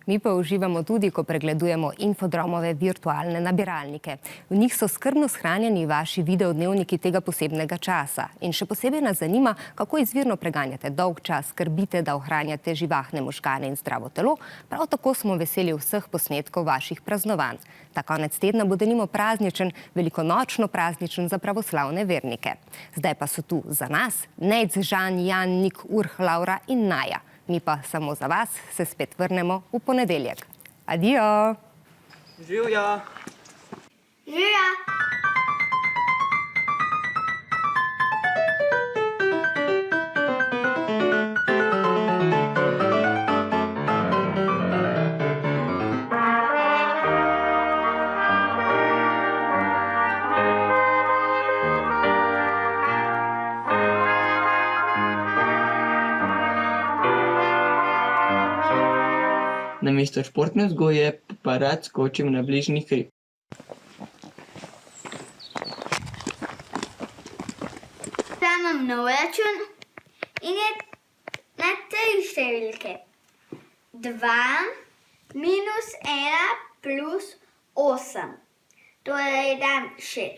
Mi pa uživamo tudi, ko pregledujemo Infodromove virtualne nabiralnike. V njih so skrbno shranjeni vaši videodnevniki tega posebnega časa. In še posebej nas zanima, kako izvirno preganjate dolg čas, skrbite, da ohranjate živahne možgane in zdravo telo. Prav tako smo veseli vseh posnetkov vaših praznovanj. Ta konec tedna bo denimo prazničen, velikonočno prazničen za pravoslavne vernike. Zdaj pa so tu za nas Nejc, Žan, Jan, Nik, Urh, Laura in Naja. Mi pa samo za vas se spet vrnemo v ponedeljek. Adijo! Živja! Živja! Namesto športne vzgoje pa rad skočim na bližnji hrib. Imam nov račun in je na 3 številke. 2 minus 1 plus 8. Torej dam še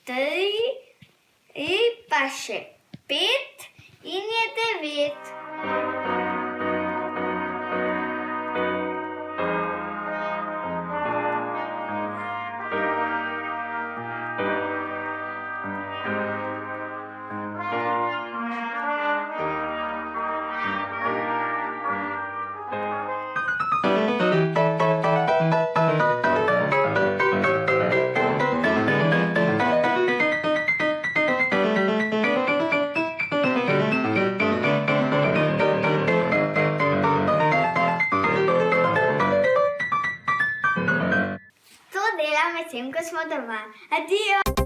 3 pa še 5 in je 9. To delam medtem, ko smo doma. Adijo!